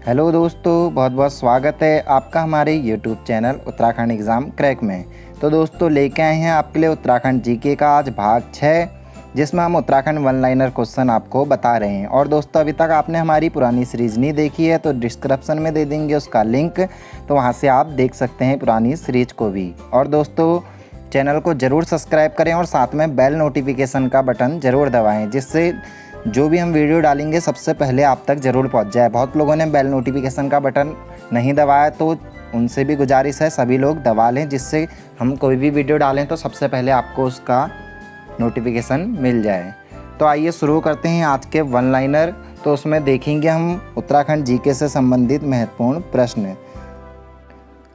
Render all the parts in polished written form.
Hello दोस्तों, बहुत बहुत स्वागत है आपका हमारे YouTube channel Uttarakhand exam crack में। तो दोस्तों लेके आए हैं आपके लिए उत्तराखंड जीके का आज भाग 6, जिसमें हम उत्तराखंड वन लाइनर क्वेश्चन आपको बता रहे हैं। और दोस्तों अभी तक आपने हमारी पुरानी सीरीज़ नहीं देखी है तो डिस्क्रिप्शन में दे देंगे उसका लिंक, तो वहाँ से आप देख सकते हैं पुरानी सीरीज को भी। और दोस्तों चैनल को ज़रूर सब्सक्राइब करें और साथ में बेल नोटिफिकेशन का बटन ज़रूर दबाएँ, जिससे जो भी हम वीडियो डालेंगे सबसे पहले आप तक ज़रूर पहुंच जाए। बहुत लोगों ने बेल नोटिफिकेशन का बटन नहीं दबाया, तो उनसे भी गुजारिश है सभी लोग दबा लें, जिससे हम कोई भी वीडियो डालें तो सबसे पहले आपको उसका नोटिफिकेशन मिल जाए। तो आइए शुरू करते हैं आज के वन लाइनर। तो उसमें देखेंगे हम उत्तराखंड जीके से संबंधित महत्वपूर्ण प्रश्न।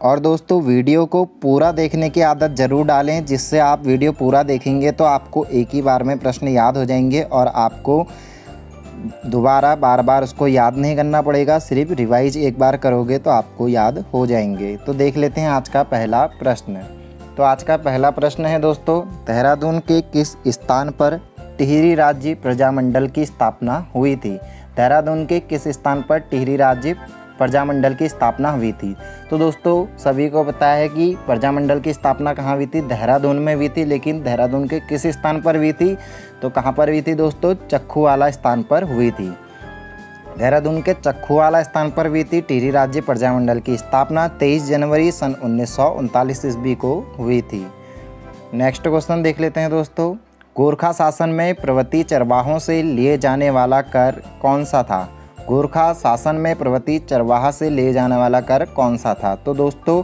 और दोस्तों वीडियो को पूरा देखने की आदत ज़रूर डालें, जिससे आप वीडियो पूरा देखेंगे तो आपको एक ही बार में प्रश्न याद हो जाएंगे और आपको दोबारा बार बार उसको याद नहीं करना पड़ेगा। सिर्फ रिवाइज एक बार करोगे तो आपको याद हो जाएंगे। तो देख लेते हैं आज का पहला प्रश्न। तो आज का पहला प्रश्न है दोस्तों, देहरादून के किस स्थान पर टिहरी राज्य प्रजामंडल की स्थापना हुई थी? देहरादून के किस स्थान पर टिहरी राज्य प्रजामंडल की स्थापना हुई थी? तो दोस्तों सभी को पता है कि प्रजामंडल की स्थापना कहाँ हुई थी? देहरादून में हुई थी, लेकिन देहरादून के किस स्थान पर हुई थी? तो कहाँ पर हुई थी दोस्तों? चक्खूवाला स्थान पर हुई थी। देहरादून के चक्खूवाला स्थान पर हुई थी टिहरी राज्य प्रजामंडल की स्थापना। 23 जनवरी सन 1939 ईस्वी को हुई थी। नेक्स्ट क्वेश्चन देख लेते हैं दोस्तों, गोरखा शासन में प्रवृत्ति चरवाहों से लिए जाने वाला कर कौन सा था? गोरखा शासन में प्रवृत्ति चरवाहा से ले जाने वाला कर कौन सा था? तो दोस्तों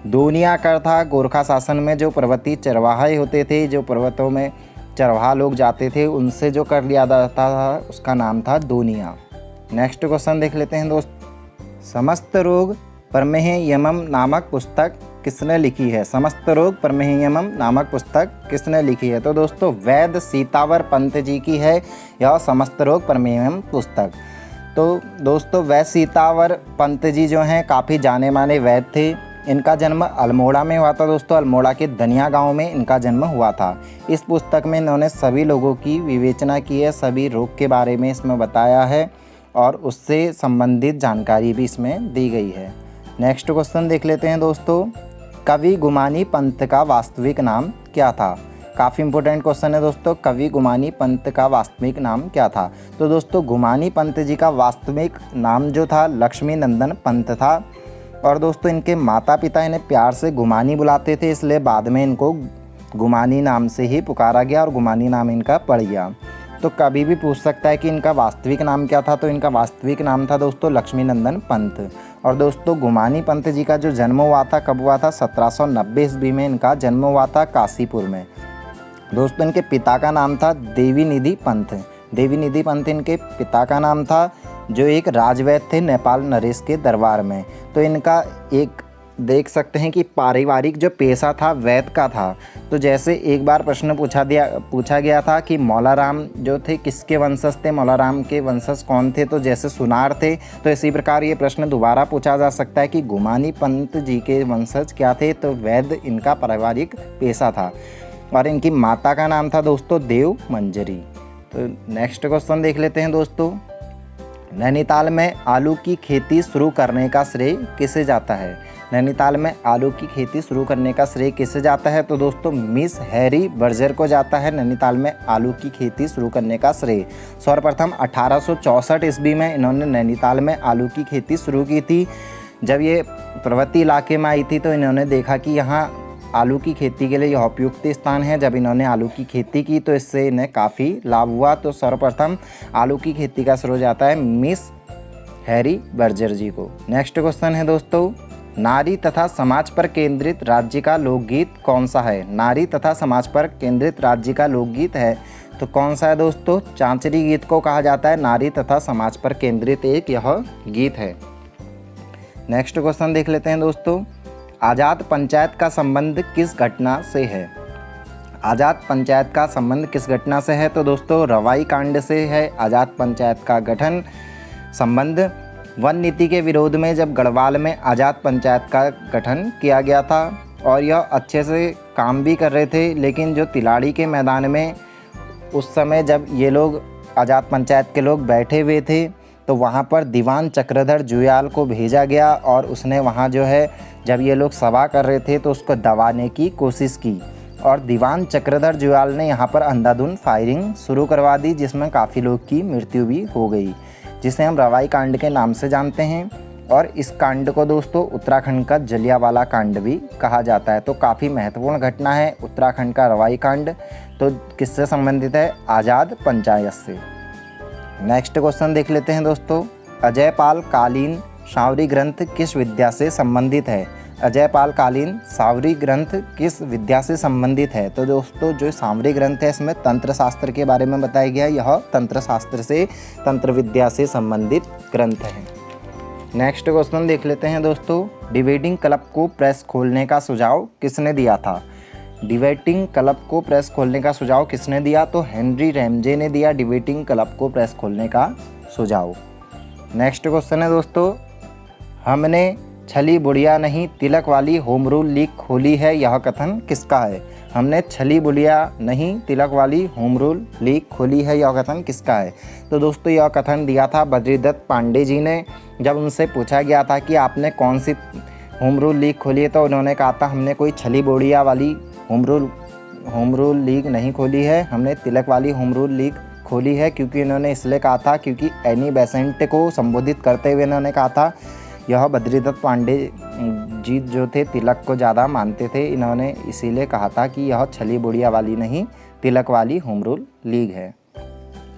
दोनिया कर था। गोरखा शासन में जो प्रवृत्ति चरवाहे होते थे, जो पर्वतों में चरवाहा लोग जाते थे, उनसे जो कर लिया जाता था उसका नाम था दोनिया। नेक्स्ट क्वेश्चन देख लेते हैं दोस्त, समस्त रोग प्रमेह यमम नामक पुस्तक किसने लिखी है? समस्त रोग प्रमेह यमम नामक पुस्तक किसने लिखी है? तो दोस्तों वैद्य सीतावर पंत जी की है यह समस्त रोग प्रमेह यमम पुस्तक। तो दोस्तों वैद्य सीतावर पंत जी जो हैं काफ़ी जाने माने वैद्य थे। इनका जन्म अल्मोड़ा में हुआ था दोस्तों। अल्मोड़ा के धनिया गांव में इनका जन्म हुआ था। इस पुस्तक में इन्होंने सभी लोगों की विवेचना की है, सभी रोग के बारे में इसमें बताया है और उससे संबंधित जानकारी भी इसमें दी गई है। नेक्स्ट क्वेश्चन देख लेते हैं दोस्तों, कवि गुमानी पंत का वास्तविक नाम क्या था? काफ़ी इंपॉर्टेंट क्वेश्चन है दोस्तों, कवि गुमानी पंत का वास्तविक नाम क्या था? तो दोस्तों गुमानी पंत जी का वास्तविक नाम जो था लक्ष्मी नंदन पंत था। और दोस्तों इनके माता पिता इन्हें प्यार से गुमानी बुलाते थे, इसलिए बाद में इनको गुमानी नाम से ही पुकारा गया और गुमानी नाम इनका पड़ गया। तो कभी भी पूछ सकता है कि इनका वास्तविक नाम क्या था, तो इनका वास्तविक नाम था दोस्तों लक्ष्मी नंदन पंत। और दोस्तों गुमानी पंत जी का जो जन्म हुआ था कब हुआ था? 1790 ईस्वी में इनका जन्म हुआ था काशीपुर में। दोस्तों इनके पिता का नाम था देवी निधि पंत। देवी निधि पंत इनके पिता का नाम था, जो एक राजवैद्य थे नेपाल नरेश के दरबार में। तो इनका एक देख सकते हैं कि पारिवारिक जो पेशा था वैद्य का था। तो जैसे एक बार प्रश्न पूछा गया था कि मौलाराम जो थे किसके वंशज थे, मौलाराम के वंशज कौन थे? तो जैसे सुनार थे, तो इसी प्रकार ये प्रश्न दोबारा पूछा जा सकता है कि गुमानी पंत जी के वंशज क्या थे? तो वैद्य इनका पारिवारिक पेशा था और इनकी माता का नाम था दोस्तों देव मंजरी। तो नेक्स्ट क्वेश्चन देख लेते हैं दोस्तों, नैनीताल में आलू की खेती शुरू करने का श्रेय किसे जाता है? नैनीताल में आलू की खेती शुरू करने का श्रेय किसे जाता है? तो दोस्तों मिस हैरी बर्जर को जाता है नैनीताल में आलू की खेती शुरू करने का श्रेय। सर्वप्रथम 1864 ईस्वी में इन्होंने नैनीताल में आलू की खेती शुरू की थी। जब ये पर्वतीय इलाके में आई थी तो इन्होंने देखा कि यहाँ आलू की खेती के लिए यह उपयुक्त स्थान है। जब इन्होंने आलू की खेती की तो इससे इन्हें काफ़ी लाभ हुआ। तो सर्वप्रथम आलू की खेती का श्रेय जाता है मिस हैरी बर्जर जी को। नेक्स्ट क्वेश्चन है दोस्तों, नारी तथा समाज पर केंद्रित राज्य का लोकगीत कौन सा है? नारी तथा समाज पर केंद्रित राज्य का लोकगीत है तो कौन सा है दोस्तों? चांचरी गीत को कहा जाता है नारी तथा समाज पर केंद्रित एक यह गीत है। नेक्स्ट क्वेश्चन देख लेते हैं दोस्तों, आज़ाद पंचायत का संबंध किस घटना से है? आज़ाद पंचायत का संबंध किस घटना से है? तो दोस्तों रवाई कांड से है आज़ाद पंचायत का गठन संबंध। वन नीति के विरोध में जब गढ़वाल में आज़ाद पंचायत का गठन किया गया था और यह अच्छे से काम भी कर रहे थे, लेकिन जो तिलाड़ी के मैदान में उस समय जब ये लोग आज़ाद पंचायत के लोग बैठे हुए थे तो वहाँ पर दीवान चक्रधर जुयाल को भेजा गया और उसने वहाँ जो है जब ये लोग सभा कर रहे थे तो उसको दबाने की कोशिश की और दीवान चक्रधर जुयाल ने यहाँ पर अंधाधुंध फायरिंग शुरू करवा दी, जिसमें काफ़ी लोग की मृत्यु भी हो गई, जिसे हम रवाई कांड के नाम से जानते हैं। और इस कांड को दोस्तों उत्तराखंड का जलियांवाला कांड भी कहा जाता है। तो काफ़ी महत्वपूर्ण घटना है उत्तराखंड का रवाई कांड। तो किससे संबंधित है? आज़ाद पंचायत से। नेक्स्ट क्वेश्चन देख लेते हैं दोस्तों, अजयपाल कालीन सावरी ग्रंथ किस विद्या से संबंधित है? अजयपाल कालीन सावरी ग्रंथ किस विद्या से संबंधित है? तो दोस्तों जो सावरी ग्रंथ है इसमें तंत्र शास्त्र के बारे में बताया गया है। यह तंत्र शास्त्र से, तंत्र विद्या से संबंधित ग्रंथ है। नेक्स्ट क्वेश्चन देख लेते हैं दोस्तों, डिबेटिंग क्लब को प्रेस खोलने का सुझाव किसने दिया था? डिबेटिंग क्लब को प्रेस खोलने का सुझाव किसने दिया? तो हेनरी रैमजे ने दिया डिबेटिंग क्लब को प्रेस खोलने का सुझाव। नेक्स्ट क्वेश्चन है दोस्तों, हमने छली बुढ़िया नहीं तिलक वाली होम रूल लीग खोली है, यह कथन किसका है? हमने छली बुढ़िया नहीं तिलक वाली होम रूल लीग खोली है, यह कथन किसका है? तो दोस्तों यह कथन दिया था बद्रीदत्त पांडे जी ने। जब उनसे पूछा गया था कि आपने कौन सी होम रूल लीग खोली है, तो उन्होंने कहा था हमने कोई छली बुढ़िया वाली होम रूल लीग नहीं खोली है, हमने तिलक वाली होम रूल लीग खोली है। क्योंकि इन्होंने इसलिए कहा था क्योंकि एनी बेसेंट को संबोधित करते हुए इन्होंने कहा था, यह बद्रीदत्त पांडे जी जो थे तिलक को ज़्यादा मानते थे, इन्होंने इसीलिए कहा था कि यह छली बुढ़िया वाली नहीं तिलक वाली होम रूल लीग है।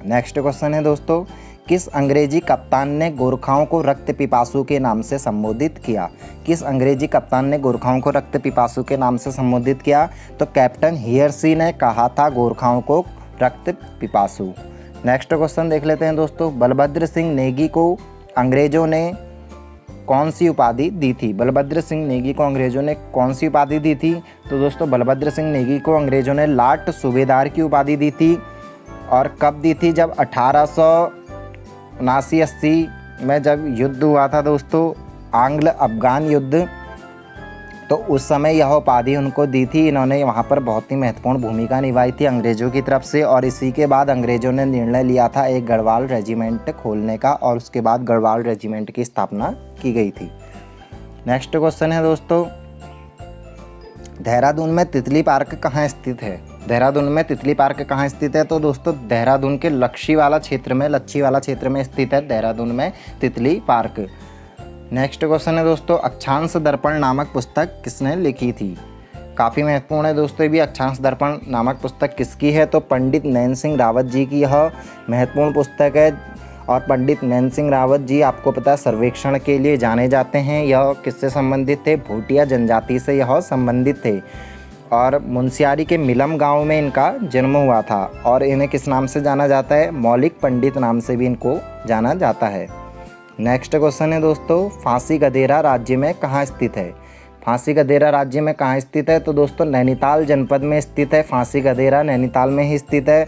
नेक्स्ट क्वेश्चन है दोस्तों, किस अंग्रेजी कप्तान ने गोरखाओं को रक्त पिपासु के नाम से संबोधित किया? किस अंग्रेजी कप्तान ने गोरखाओं को रक्त पिपासु के नाम से संबोधित किया? तो कैप्टन हियरसी ने कहा था गोरखाओं को रक्त पिपासु। नेक्स्ट क्वेश्चन देख लेते हैं दोस्तों, बलभद्र सिंह नेगी को अंग्रेजों ने कौन सी उपाधि दी थी? बलभद्र सिंह नेगी को अंग्रेजों ने कौन सी उपाधि दी थी? तो दोस्तों बलभद्र सिंह नेगी को अंग्रेजों ने लाट सूबेदार की उपाधि दी थी। और कब दी थी? जब 1879-80 में जब युद्ध हुआ था दोस्तों, आंग्ल अफगान युद्ध, तो उस समय यह उपाधि उनको दी थी। इन्होंने वहाँ पर बहुत ही महत्वपूर्ण भूमिका निभाई थी अंग्रेज़ों की तरफ से। और इसी के बाद अंग्रेज़ों ने निर्णय लिया था एक गढ़वाल रेजिमेंट खोलने का, और उसके बाद गढ़वाल रेजिमेंट की स्थापना की गई थी। नेक्स्ट क्वेश्चन है दोस्तों, देहरादून में तितली पार्क कहाँ स्थित है? देहरादून में तितली पार्क कहाँ स्थित है? तो दोस्तों देहरादून के लच्छी वाला क्षेत्र में स्थित है देहरादून में तितली पार्क। नेक्स्ट क्वेश्चन है दोस्तों, अक्षांश दर्पण नामक पुस्तक किसने लिखी थी? काफ़ी महत्वपूर्ण है दोस्तों, ये भी अक्षांश दर्पण नामक पुस्तक किसकी है? तो पंडित नैन सिंह रावत जी की यह महत्वपूर्ण पुस्तक है। और पंडित नैन सिंह रावत जी आपको पता है सर्वेक्षण के लिए जाने जाते हैं। यह किससे संबंधित थे? भोटिया जनजाति से यह संबंधित थे। और मुंशियारी के मिलम गांव में इनका जन्म हुआ था। और इन्हें किस नाम से जाना जाता है? मौलिक पंडित नाम से भी इनको जाना जाता है। नेक्स्ट क्वेश्चन है दोस्तों, फांसी गदेरा राज्य में कहाँ स्थित है? फांसी गदेरा राज्य में कहाँ स्थित है? तो दोस्तों नैनीताल जनपद में स्थित है। फांसी गदेरा नैनीताल में ही स्थित है।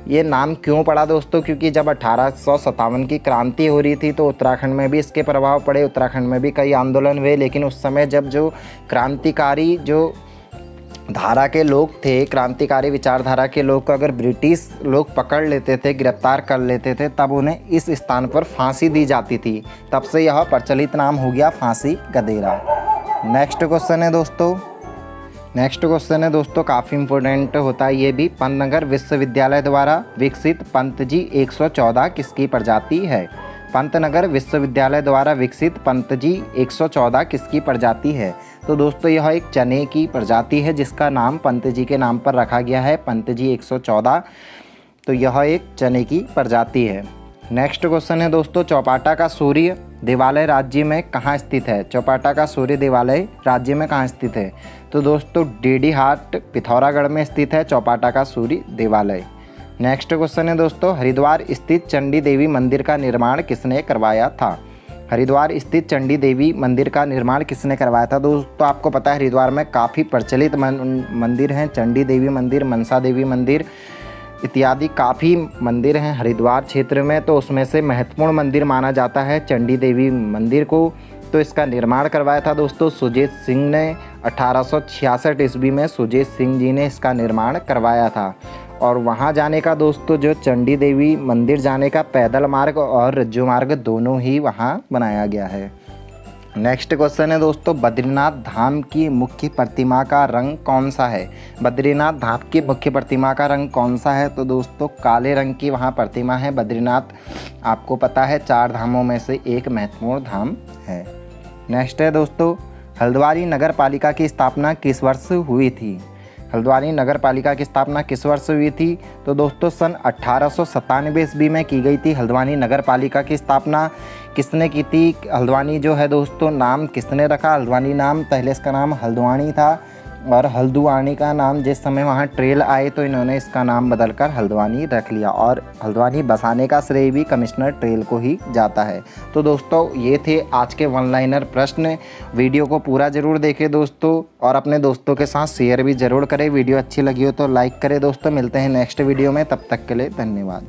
ये नाम क्यों पड़ा दोस्तों? क्योंकि जब 1857 की क्रांति हो रही थी तो उत्तराखंड में भी इसके प्रभाव पड़े, उत्तराखंड में भी कई आंदोलन हुए। लेकिन उस समय जब जो क्रांतिकारी जो धारा के लोग थे, क्रांतिकारी विचारधारा के लोग को अगर ब्रिटिश लोग पकड़ लेते थे, गिरफ्तार कर लेते थे, तब उन्हें इस स्थान पर फांसी दी जाती थी। तब से यह प्रचलित नाम हो गया फांसी गदेरा। नेक्स्ट क्वेश्चन है दोस्तों, काफ़ी इंपॉर्टेंट होता है ये भी। पंतनगर विश्वविद्यालय द्वारा विकसित पंतजी 114 किसकी प्रजाति है? पंतनगर विश्वविद्यालय द्वारा विकसित पंतजी 114 किसकी प्रजाति है? तो दोस्तों यह एक चने की प्रजाति है जिसका नाम पंतजी के नाम पर रखा गया है, पंतजी 114। तो यह एक चने की प्रजाति है। नेक्स्ट क्वेश्चन है दोस्तों, चौपाटा का सूर्य देवालय राज्य में कहाँ स्थित है? चौपाटा का सूर्य देवालय राज्य में कहाँ स्थित है? तो दोस्तों डेडीहाट पिथौरागढ़ में स्थित है चौपाटा का सूर्य देवालय। नेक्स्ट क्वेश्चन है दोस्तों, हरिद्वार स्थित चंडी देवी मंदिर का निर्माण किसने करवाया था? हरिद्वार स्थित चंडी देवी मंदिर का निर्माण किसने करवाया था? दोस्तों आपको पता है हरिद्वार में काफ़ी प्रचलित मंदिर हैं, चंडी देवी मंदिर, मनसा देवी मंदिर इत्यादि काफ़ी मंदिर हैं हरिद्वार क्षेत्र में। तो उसमें से महत्वपूर्ण मंदिर माना जाता है चंडी देवी मंदिर को। तो इसका निर्माण करवाया था दोस्तों सुजेत सिंह ने। 1866 ईस्वी में सुजेत सिंह जी ने इसका निर्माण करवाया था। और वहाँ जाने का दोस्तों जो चंडी देवी मंदिर जाने का पैदल मार्ग और रज्जू मार्ग दोनों ही वहाँ बनाया गया है। नेक्स्ट क्वेश्चन है दोस्तों, बद्रीनाथ धाम की मुख्य प्रतिमा का रंग कौन सा है? बद्रीनाथ धाम की मुख्य प्रतिमा का रंग कौन सा है? तो दोस्तों काले रंग की वहाँ प्रतिमा है। बद्रीनाथ आपको पता है 4 धामों में से एक महत्वपूर्ण धाम है। नेक्स्ट है दोस्तों, हल्द्वानी नगर पालिका की स्थापना किस वर्ष हुई थी? हल्द्वानी नगर पालिका की स्थापना किस वर्ष हुई थी? तो दोस्तों सन 1897 ईस्वी में की गई थी हल्द्वानी नगर पालिका की स्थापना। किसने की थी? हल्द्वानी जो है दोस्तों नाम किसने रखा? हल्द्वानी नाम पहले इसका नाम हल्द्वानी था और हल्द्वानी का नाम जिस समय वहाँ ट्रेल आए तो इन्होंने इसका नाम बदलकर हल्द्वानी रख लिया और हल्द्वानी बसाने का श्रेय भी कमिश्नर ट्रेल को ही जाता है। तो दोस्तों ये थे आज के वन लाइनर प्रश्न। वीडियो को पूरा ज़रूर देखें दोस्तों और अपने दोस्तों के साथ शेयर भी ज़रूर करें। वीडियो अच्छी लगी हो तो लाइक करें दोस्तों। मिलते हैं नेक्स्ट वीडियो में, तब तक के लिए धन्यवाद।